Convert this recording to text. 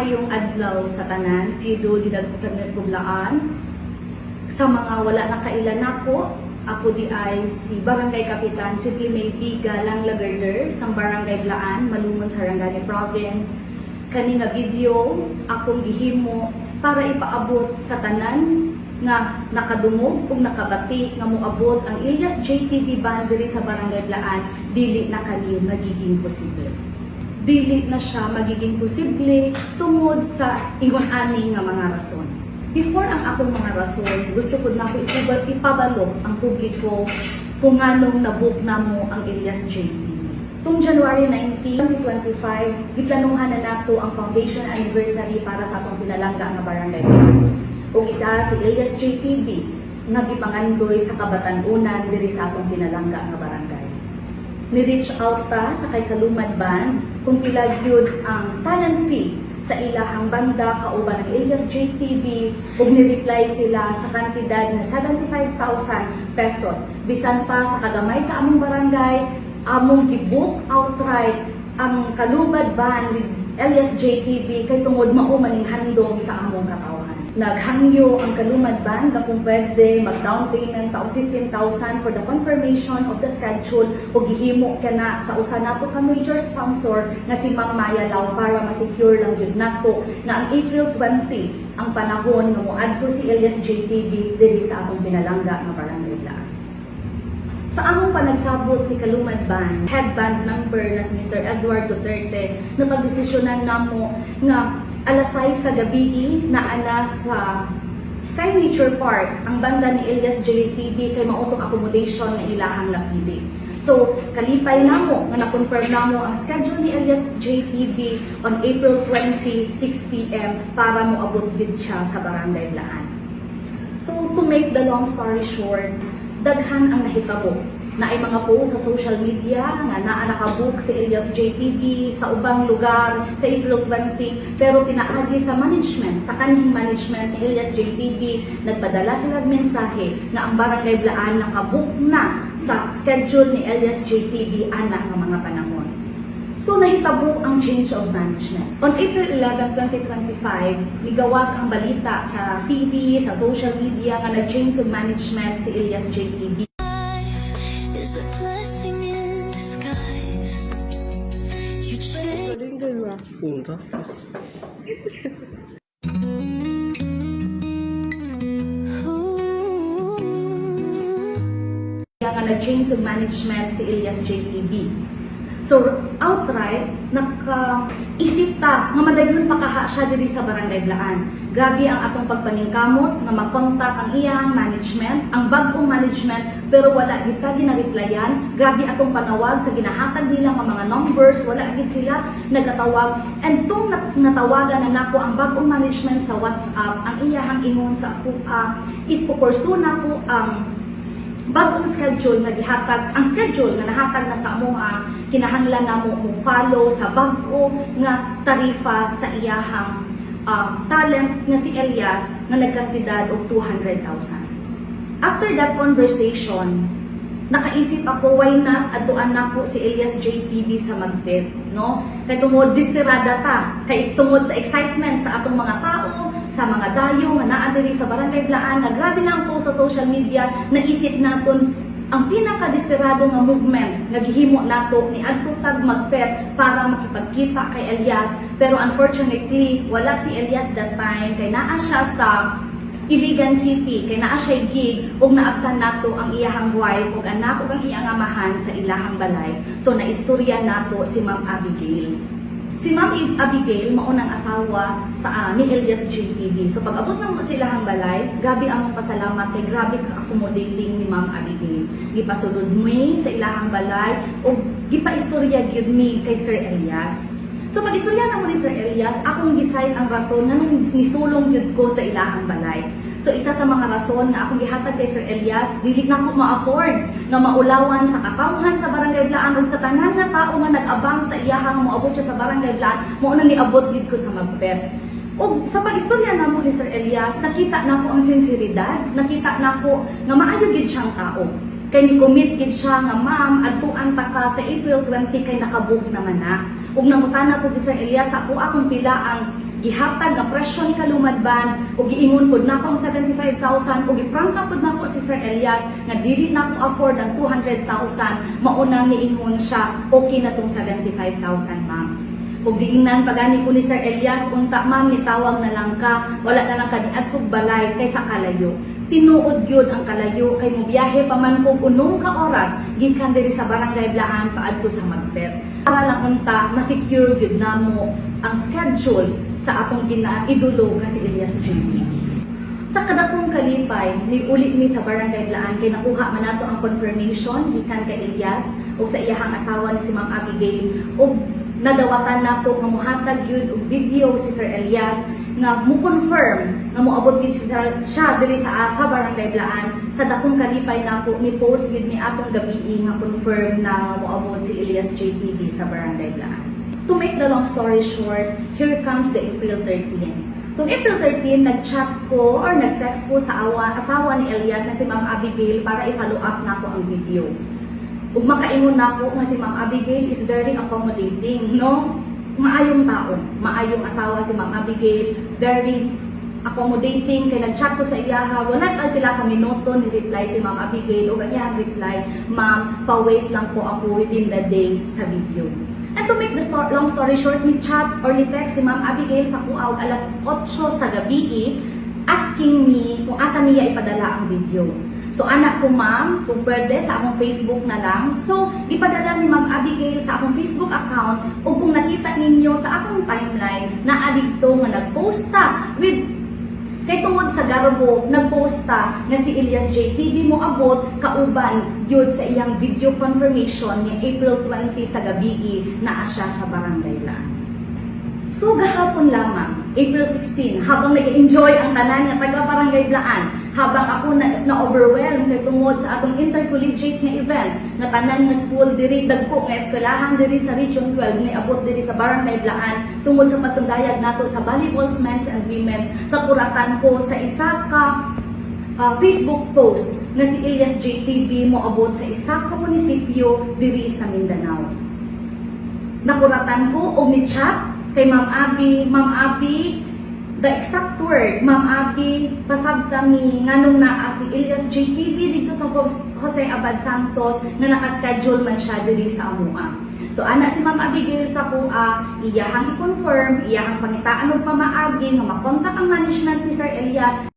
maayong adlaw sa tanan, Fido Dinagpreneur Buglaan. Sa mga wala na kailan ako di ay si Barangay Kapitan Sweetly May Galang Lagarder sa Barangay Blaan, Malungon sa Sarangani Province. Kani nga video akong gihimo para ipaabot sa tanan nga nakadungog kung nakabati nga moabot ang Ilyas JTV Band diri sa Barangay Blaan, dili na kani magiging posible. Dili na siya magiging posible tungod sa ingon-ani nga mga rason. Before ang akong mga rason, gusto ko na ko ipabalo ang publiko kung anong nabook na mo ang Ilyas JTV. Tung January 19, 2025, giplanuhan na nato ang foundation anniversary para sa atong pinalangga nga Barangay Blaan. Ug isa si Ilyas JTV nga gipangandoy sa kabatan-unan diri sa atong pinalangga nga barangay. Ni-reach out ta sa kay Kalumad Band kung pila gyud ang talent fee sa ilahang banda kauban ng Ilyas JTV ug ni-reply sila sa kantidad na 75,000 pesos. Bisan pa sa kagamay sa among barangay, among gi-book outright ang Kalumad Band with Ilyas JTV kay tungod mao maning handom sa among katawan. Naghangyo ang Kalumad Band na kung pwede mag-down payment ta og 15,000 for the confirmation of the schedule o gihimo kana sa usa nato ka major sponsor nga si Ma'am Maya Lau para ma-secure lang yun nato na ang April 20 ang panahon nga moadto si Ilyas JTV diri sa atong pinalangga nga Barangay Blaan. Sa among panagsabot ni Kalumad Band, head band member na si Mr. Edward Duterte, napagdesisyonan namo nga alas 6 sa gabi na ana sa Sky Nature Park ang banda ni Ilyas JTV kay mautong accommodation na ilahang napili. So, kalipay namo nga na-confirm namo ang schedule ni Ilyas JTV on April 20, 6 p.m. para moabot gid siya sa Barangay Blaan. So, to make the long story short, daghan ang nahitabo na ay mga post sa social media nga naa nakabook si Ilyas JTV sa ubang lugar sa April 20 pero pinaagi sa management, sa kanhing management ni Ilyas JTV, nagpadala sila ng mensahe na ang Barangay Blaan nakabook na sa schedule ni Ilyas JTV ana nga mga panahon. So nahitabo ang change of management. On April 11, 2025, ligawas ang balita sa TV, sa social media nga nag-change of management si Ilyas JTV. Is a blessing in disguise. You change. Punta. Nga nag-change of management si Ilyas JTV. So, outright, nakaisip ta nga madayon makaha siya diri sa Barangay Blaan. Grabe ang atong pagpaningkamot nga makontak ang iyang management, ang bagong management, pero wala gid ta gina-replyan. Grabe atong panawag sa ginahatag nila nga mga numbers, wala gid sila nagatawag. And tung natawagan na nako ang bagong management sa WhatsApp, ang iyahang ingon sa ako, ipupursue na ko ang bagong schedule nga gihatag, ang schedule nga nahatag na sa amoa, kinahanglan namo mo follow sa bago nga tarifa sa iyahang talent nga si Ilyas nga nagkantidad og 200,000. After that conversation, nakaisip ako, why not aduan nako si Ilyas JTV sa Magbet, no? Kay tungod desperada ta, kay tungod sa excitement sa atong mga tao, sa mga dayo nga naa diri sa Barangay Blaan, na grabe na ang post sa social media, naisip naton ang pinaka-desperado nga movement nga gihimo nato ni adto tag Magbet para makipagkita kay Ilyas. Pero unfortunately, wala si Ilyas that time kay naa siya sa Iligan City, kay naa siya gig ug naabtan nato ang iyahang wife ug anak ug ang iyang amahan sa ilahang balay. So naistorya nato si Ma'am Abigail. Si Ma'am Abigail mao nang asawa sa ni Ilyas JTV. So pag abot namo sa ilahang balay, grabe among pasalamat kay grabe ka accommodating ni Ma'am Abigail. Gipasulod mi sa ilahang balay ug gipaistorya gyud mi kay Sir Ilyas. So mag-istorya na mo ni Sir Ilyas, akong decide ang rason nga nung nisulong yun ko sa ilahang balay. So isa sa mga rason na akong gihatag kay Sir Ilyas, dili na ako ma-afford nga maulawan sa katawhan sa Barangay Blaan ug sa tanan nga tao nga nag-abang sa iyahang moabot siya sa Barangay Blaan, mao na niabot gid ko sa Magbet. O sa pag-istorya na mo ni Sir Ilyas, nakita na ko ang sinseridad, nakita na ko nga maayo gid siyang tao. kay ni commit gid siya nga ma'am adtuan ta ka sa April 20 kay nakabook naman na. Ug nangutana ko si Sir Elias ako akong pila ang gihatag nga presyo ni kalumadban ug giingon pud nako ang 75,000 ug giprangka pud nako si Sir Elias nga dili nako afford ang 200,000 maunang niingon siya okay na tong 75,000 ma'am. Ug diingnan pagani ko ni Sir Elias unta ma'am nitawag na lang ka wala na lang ka diadtog balay kaysa kalayo. Tinuod gyud ang kalayo kay mobiyahe pa man ko unong ka oras gikan diri sa Barangay Blaan paadto sa Magpet. Para lang unta ma-secure gyud namo ang schedule sa atong idolo nga si Elias JP. Sa kadakong kalipay, ni uli mi sa Barangay Blaan kay nakuha man nato ang confirmation gikan kay Elias o sa iyahang asawa ni si Ma'am Abigail ug nadawatan nato nga mohatag gyud og video si Sir Elias nga mo confirm nga moabot gid siya diri sa Barangay Blaan sa dakong kalipay nako ni post gid ni atong gabi nga confirm na nga moabot si Elias JTV sa Barangay Blaan. To make the long story short, here comes the April 13. Tung April 13, nag-chat ko or nag-text ko sa asawa ni Elias na si Ma'am Abigail para i-follow up na ko ang video. Ug makaingon nako nga si Ma'am Abigail is very accommodating, no? Maayong tao, maayong asawa si Ma'am Abigail, very accommodating kay nag-chat ko sa iyaha, wala pa pila ka minuto ni reply si Ma'am Abigail o iyang reply, ma'am, pa-wait lang po ako within the day sa video. And to make the long story short, ni chat or ni text si Ma'am Abigail sa kuaw alas 8 sa gabi asking me kung asa niya ipadala ang video. So anak ko ma'am, kung pwede sa akong Facebook na lang. So ipadala ni Ma'am Abigail sa akong Facebook account ug kung nakita ninyo sa akong timeline na adikto nga nagposta with kay tungod sa Garbo nagposta nga si Elias JTV mo abot kauban gyud sa iyang video confirmation ni April 20 sa gabi naa siya sa Barangay Blaan. So gahapon lamang, April 16, habang nag-enjoy ang tanan nga taga Barangay Blaan, habang ako na-overwhelmed kay tungod sa atong intercollegiate nga event, nga tanan nga school diri, dagko nga eskwelahan diri sa Region 12, nga abot diri sa Barangay Blaan, tungod sa pasundayag nato sa volleyballs, men's and women's, kakuratan ko sa isa ka Facebook post na si Elias JTV mo abot sa isa ka munisipyo diri sa Mindanao. Nakuratan ko o ni-chat kay Ma'am Abi, the exact word, Ma'am Abi, pasabta mi nganong naa si Elias JTV dito sa Jose Abad Santos na nakaschedule man siya diri sa amua. So ana si Ma'am Abigail sa kuha, iyahang i-confirm, iyahang pangitaan og pamaagi nga makontak ang management ni Sir Elias